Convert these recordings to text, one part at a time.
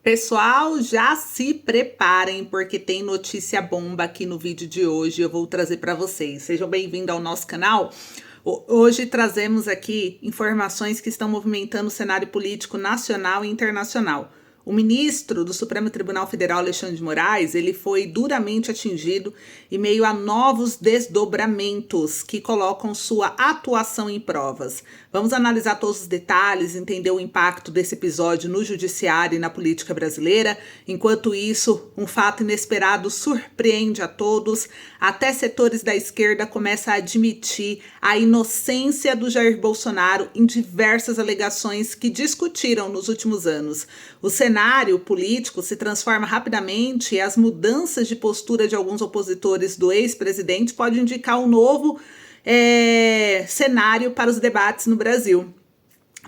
Pessoal, já se preparem porque tem notícia bomba aqui no vídeo de hoje. Eu vou trazer para vocês. Sejam bem-vindos ao nosso canal. Hoje trazemos aqui informações que estão movimentando o cenário político nacional e internacional. O ministro do Supremo Tribunal Federal, Alexandre de Moraes, ele foi duramente atingido em meio a novos desdobramentos que colocam sua atuação em provas. Vamos analisar todos os detalhes, entender o impacto desse episódio no judiciário e na política brasileira. Enquanto isso, um fato inesperado surpreende a todos. Até setores da esquerda começam a admitir a inocência do Jair Bolsonaro em diversas alegações que discutiram nos últimos anos. O cenário político se transforma rapidamente e as mudanças de postura de alguns opositores do ex-presidente podem indicar um novo cenário para os debates no Brasil.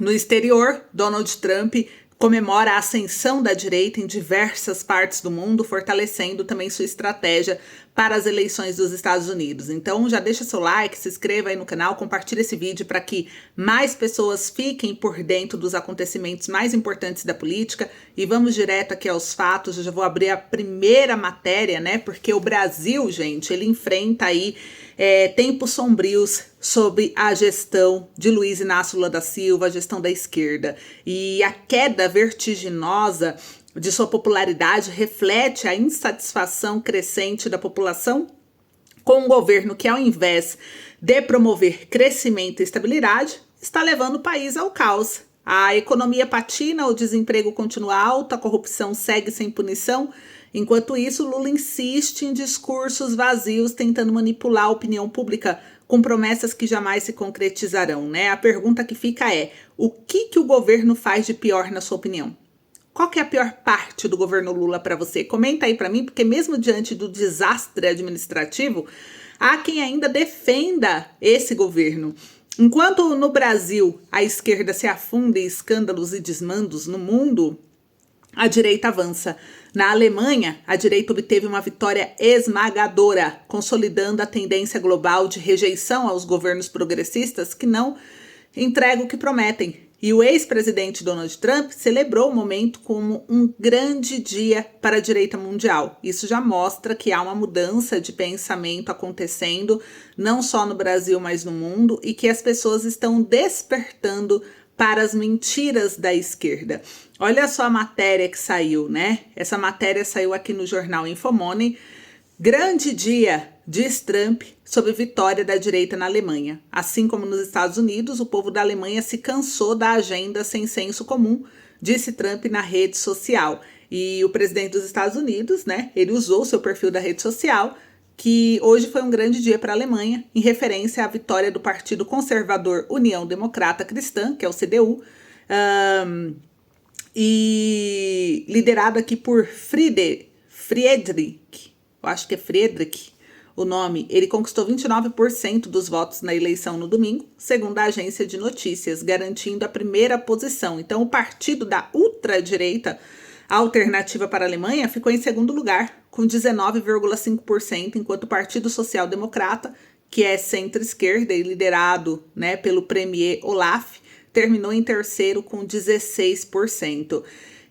No exterior, Donald Trump comemora a ascensão da direita em diversas partes do mundo, fortalecendo também sua estratégia para as eleições dos Estados Unidos. Então já deixa seu like, se inscreva aí no canal, compartilhe esse vídeo para que mais pessoas fiquem por dentro dos acontecimentos mais importantes da política. E vamos direto aqui aos fatos. Eu já vou abrir a primeira matéria, né? Porque o Brasil, gente, ele enfrenta aí tempos sombrios sobre a gestão de Luiz Inácio Lula da Silva, a gestão da esquerda. E a queda vertiginosa de sua popularidade reflete a insatisfação crescente da população com um governo que, ao invés de promover crescimento e estabilidade, está levando o país ao caos. A economia patina, o desemprego continua alto, a corrupção segue sem punição. Enquanto isso, Lula insiste em discursos vazios, tentando manipular a opinião pública com promessas que jamais se concretizarão, né? A pergunta que fica é: o que o governo faz de pior na sua opinião? Qual que é a pior parte do governo Lula para você? Comenta aí para mim, porque mesmo diante do desastre administrativo, há quem ainda defenda esse governo. Enquanto no Brasil a esquerda se afunda em escândalos e desmandos no mundo, a direita avança. Na Alemanha, a direita obteve uma vitória esmagadora, consolidando a tendência global de rejeição aos governos progressistas que não entregam o que prometem. E o ex-presidente Donald Trump celebrou o momento como um grande dia para a direita mundial. Isso já mostra que há uma mudança de pensamento acontecendo, não só no Brasil, mas no mundo, e que as pessoas estão despertando para as mentiras da esquerda. Olha só a matéria que saiu, né? Essa matéria saiu aqui no jornal Infomoney. Grande dia, diz Trump, sobre vitória da direita na Alemanha. Assim como nos Estados Unidos, o povo da Alemanha se cansou da agenda sem senso comum, disse Trump na rede social. E o presidente dos Estados Unidos, né, ele usou seu perfil da rede social, que hoje foi um grande dia para a Alemanha, em referência à vitória do Partido Conservador União Democrata Cristã, que é o CDU, e liderado aqui por Friedrich, eu acho que é Friedrich o nome. Ele conquistou 29% dos votos na eleição no domingo, segundo a agência de notícias, garantindo a primeira posição. Então, o partido da ultradireita, a Alternativa para a Alemanha, ficou em segundo lugar, com 19,5%, enquanto o Partido Social Democrata, que é centro-esquerda e liderado, né, pelo premier Olaf, terminou em terceiro com 16%.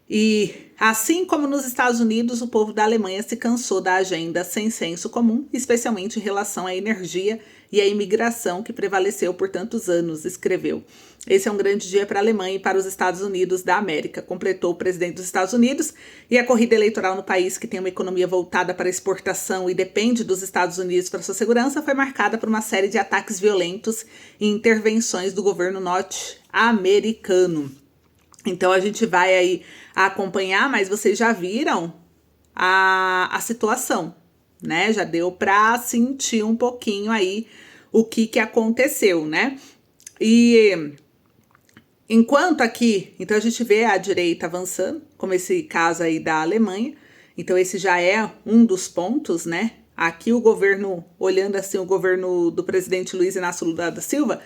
E assim como nos Estados Unidos, o povo da Alemanha se cansou da agenda sem senso comum, especialmente em relação à energia e à imigração que prevaleceu por tantos anos, escreveu. Esse é um grande dia para a Alemanha e para os Estados Unidos da América, completou o presidente dos Estados Unidos, e a corrida eleitoral no país, que tem uma economia voltada para exportação e depende dos Estados Unidos para sua segurança, foi marcada por uma série de ataques violentos e intervenções do governo norte-americano. Então a gente vai aí acompanhar, mas vocês já viram a situação, né? Já deu para sentir um pouquinho aí o que aconteceu, né? E enquanto aqui, então a gente vê a direita avançando, como esse caso aí da Alemanha, então esse já é um dos pontos, né? Aqui o governo, olhando assim o governo do presidente Luiz Inácio Lula da Silva,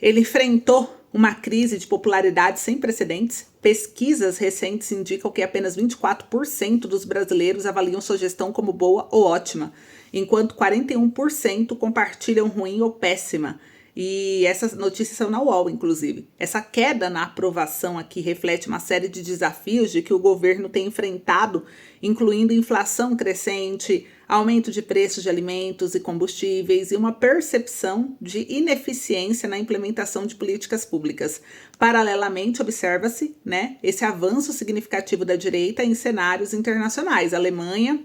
ele enfrentou uma crise de popularidade sem precedentes. Pesquisas recentes indicam que apenas 24% dos brasileiros avaliam sua gestão como boa ou ótima, enquanto 41% compartilham ruim ou péssima. E essa notícia saiu na UOL, inclusive. Essa queda na aprovação aqui reflete uma série de desafios de que o governo tem enfrentado, incluindo inflação crescente, aumento de preços de alimentos e combustíveis e uma percepção de ineficiência na implementação de políticas públicas. Paralelamente, observa-se, né, esse avanço significativo da direita em cenários internacionais. A Alemanha,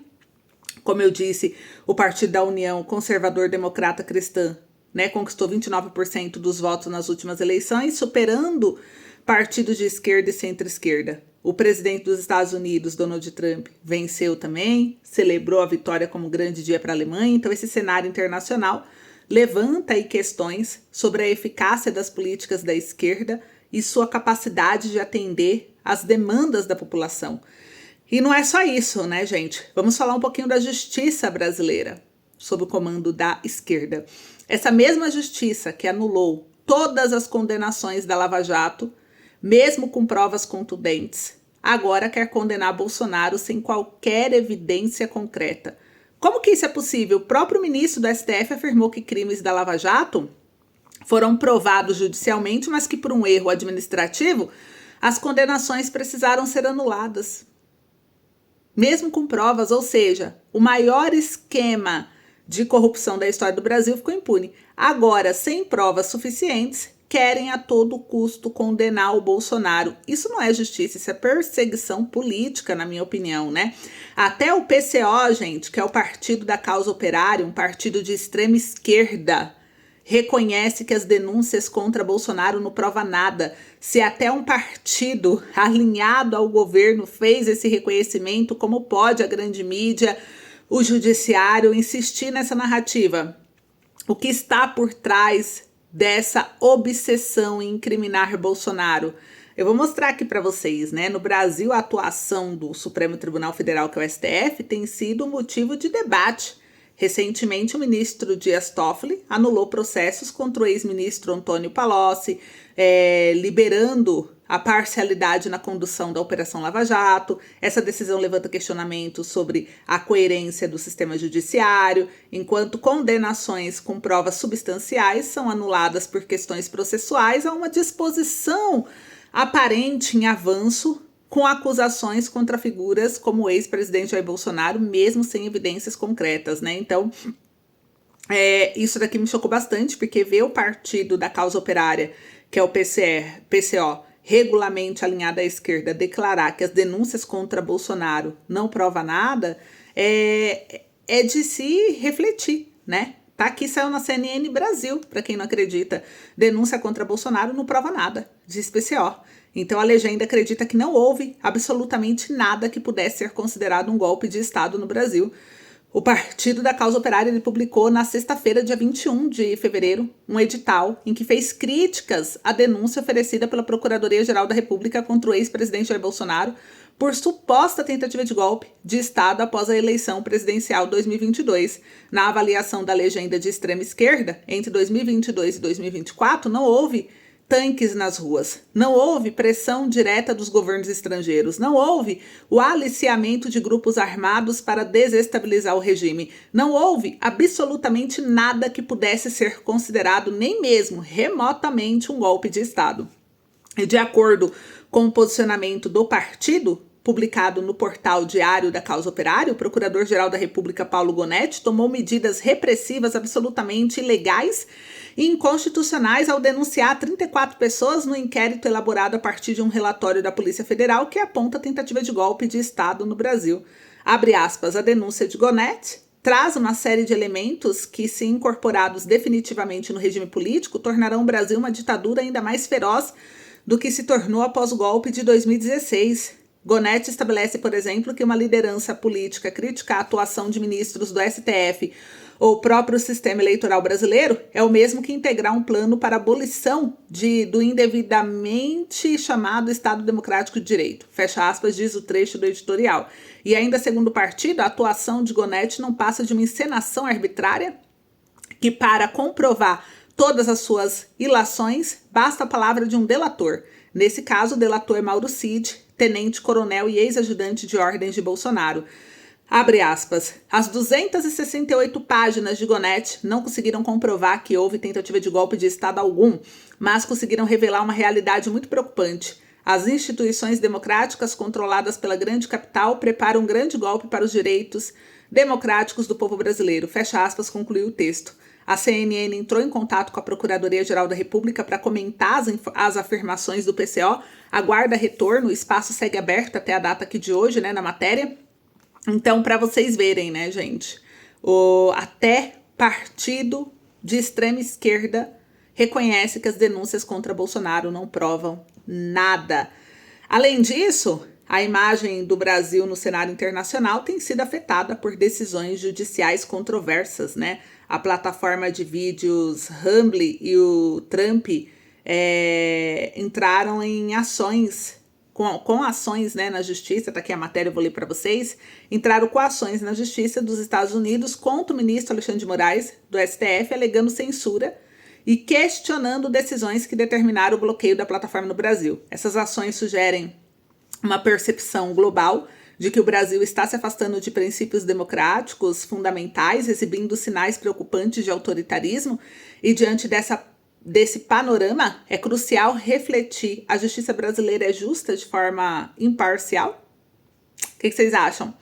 como eu disse, o Partido da União Conservador Democrata Cristã, né, conquistou 29% dos votos nas últimas eleições, superando partidos de esquerda e centro-esquerda. O presidente dos Estados Unidos, Donald Trump, venceu também, celebrou a vitória como um grande dia para a Alemanha. Então, esse cenário internacional levanta aí questões sobre a eficácia das políticas da esquerda e sua capacidade de atender às demandas da população. E não é só isso, né, gente? Vamos falar um pouquinho da justiça brasileira, sob o comando da esquerda. Essa mesma justiça que anulou todas as condenações da Lava Jato, mesmo com provas contundentes, agora quer condenar Bolsonaro sem qualquer evidência concreta. Como que isso é possível? O próprio ministro do STF afirmou que crimes da Lava Jato foram provados judicialmente, mas que por um erro administrativo, as condenações precisaram ser anuladas. Mesmo com provas, ou seja, o maior esquema de corrupção da história do Brasil ficou impune. Agora, sem provas suficientes, querem a todo custo condenar o Bolsonaro. Isso não é justiça, isso é perseguição política, na minha opinião, né? Até o PCO, gente, que é o Partido da Causa Operária, um partido de extrema esquerda, reconhece que as denúncias contra Bolsonaro não provam nada. Se até um partido alinhado ao governo fez esse reconhecimento, como pode a grande mídia, o judiciário insistir nessa narrativa? O que está por trás dessa obsessão em incriminar Bolsonaro? Eu vou mostrar aqui para vocês, né? No Brasil, a atuação do Supremo Tribunal Federal, que é o STF, tem sido motivo de debate. Recentemente, o ministro Dias Toffoli anulou processos contra o ex-ministro Antônio Palocci, liberando a parcialidade na condução da Operação Lava Jato. Essa decisão levanta questionamentos sobre a coerência do sistema judiciário, enquanto condenações com provas substanciais são anuladas por questões processuais. Há uma disposição aparente em avanço com acusações contra figuras como o ex-presidente Jair Bolsonaro, mesmo sem evidências concretas, né? Então, isso daqui me chocou bastante, porque ver o Partido da Causa Operária, que é o PCO, regularmente alinhado à esquerda, declarar que as denúncias contra Bolsonaro não provam nada, é de se refletir, né? Tá aqui, saiu na CNN Brasil, para quem não acredita. Denúncia contra Bolsonaro não prova nada, diz PCO. Então a legenda acredita que não houve absolutamente nada que pudesse ser considerado um golpe de Estado no Brasil. O Partido da Causa Operária ele publicou na sexta-feira, dia 21 de fevereiro, um edital em que fez críticas à denúncia oferecida pela Procuradoria-Geral da República contra o ex-presidente Jair Bolsonaro por suposta tentativa de golpe de Estado após a eleição presidencial 2022. Na avaliação da legenda de extrema esquerda, entre 2022 e 2024, não houve tanques nas ruas, não houve pressão direta dos governos estrangeiros, não houve o aliciamento de grupos armados para desestabilizar o regime, não houve absolutamente nada que pudesse ser considerado nem mesmo remotamente um golpe de Estado. E de acordo com o posicionamento do partido, publicado no portal Diário da Causa Operária, o Procurador-Geral da República, Paulo Gonetti, tomou medidas repressivas absolutamente ilegais e inconstitucionais ao denunciar 34 pessoas no inquérito elaborado a partir de um relatório da Polícia Federal que aponta tentativa de golpe de Estado no Brasil. Abre aspas, a denúncia de Gonetti traz uma série de elementos que, se incorporados definitivamente no regime político, tornarão o Brasil uma ditadura ainda mais feroz do que se tornou após o golpe de 2016. Gonetti estabelece, por exemplo, que uma liderança política criticar a atuação de ministros do STF ou o próprio sistema eleitoral brasileiro é o mesmo que integrar um plano para abolição do indevidamente chamado Estado Democrático de Direito. Fecha aspas, diz o trecho do editorial. E ainda segundo o partido, a atuação de Gonetti não passa de uma encenação arbitrária que, para comprovar todas as suas ilações, basta a palavra de um delator. Nesse caso, o delator é Mauro Cid, tenente-coronel e ex-ajudante de ordens de Bolsonaro. Abre aspas. As 268 páginas de Gonete não conseguiram comprovar que houve tentativa de golpe de Estado algum, mas conseguiram revelar uma realidade muito preocupante. As instituições democráticas controladas pela grande capital preparam um grande golpe para os direitos democráticos do povo brasileiro. Fecha aspas, concluiu o texto. A CNN entrou em contato com a Procuradoria-Geral da República para comentar as afirmações do PCO. Aguarda retorno, o espaço segue aberto até a data aqui de hoje, né, na matéria. Então, para vocês verem, né, gente, até partido de extrema esquerda reconhece que as denúncias contra Bolsonaro não provam nada. Além disso, a imagem do Brasil no cenário internacional tem sido afetada por decisões judiciais controversas, né? A plataforma de vídeos Rumble e o Trump entraram em ações, com ações, né, na justiça, tá aqui a matéria, eu vou ler para vocês, entraram com ações na justiça dos Estados Unidos contra o ministro Alexandre de Moraes, do STF, alegando censura e questionando decisões que determinaram o bloqueio da plataforma no Brasil. Essas ações sugerem uma percepção global de que o Brasil está se afastando de princípios democráticos fundamentais, exibindo sinais preocupantes de autoritarismo, e diante desse panorama, é crucial refletir: a justiça brasileira é justa de forma imparcial? O que vocês acham?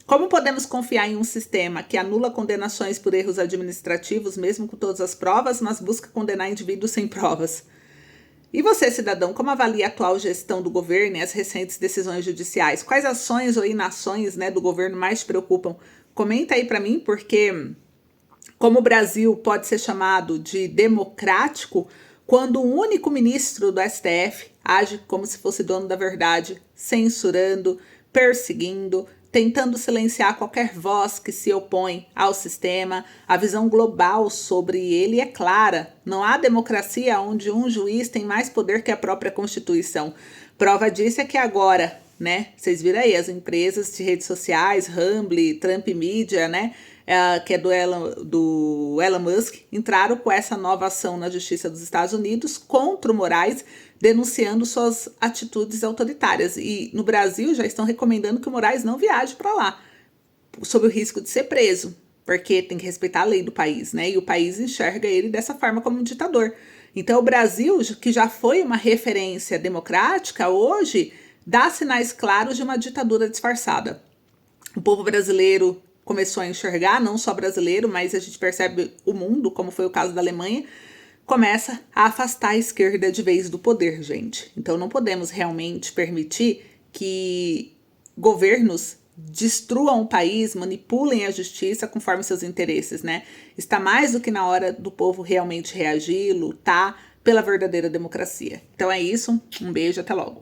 Como podemos confiar em um sistema que anula condenações por erros administrativos, mesmo com todas as provas, mas busca condenar indivíduos sem provas? E você, cidadão, como avalia a atual gestão do governo e as recentes decisões judiciais? Quais ações ou inações, né, do governo mais te preocupam? Comenta aí para mim, porque como o Brasil pode ser chamado de democrático quando um único ministro do STF age como se fosse dono da verdade, censurando, perseguindo, tentando silenciar qualquer voz que se opõe ao sistema. A visão global sobre ele é clara. Não há democracia onde um juiz tem mais poder que a própria Constituição. Prova disso é que agora, né, vocês viram aí, as empresas de redes sociais, Rumble, Trump Media, né, que é do Elon Musk, entraram com essa nova ação na Justiça dos Estados Unidos contra o Moraes, denunciando suas atitudes autoritárias. E no Brasil já estão recomendando que o Moraes não viaje para lá, sob o risco de ser preso, porque tem que respeitar a lei do país, né? E o país enxerga ele dessa forma, como um ditador. Então o Brasil, que já foi uma referência democrática, hoje dá sinais claros de uma ditadura disfarçada. O povo brasileiro começou a enxergar, não só brasileiro, mas a gente percebe o mundo, como foi o caso da Alemanha, começa a afastar a esquerda de vez do poder, gente. Então não podemos realmente permitir que governos destruam o país, manipulem a justiça conforme seus interesses, né? Está mais do que na hora do povo realmente reagir, lutar pela verdadeira democracia. Então é isso, um beijo, até logo.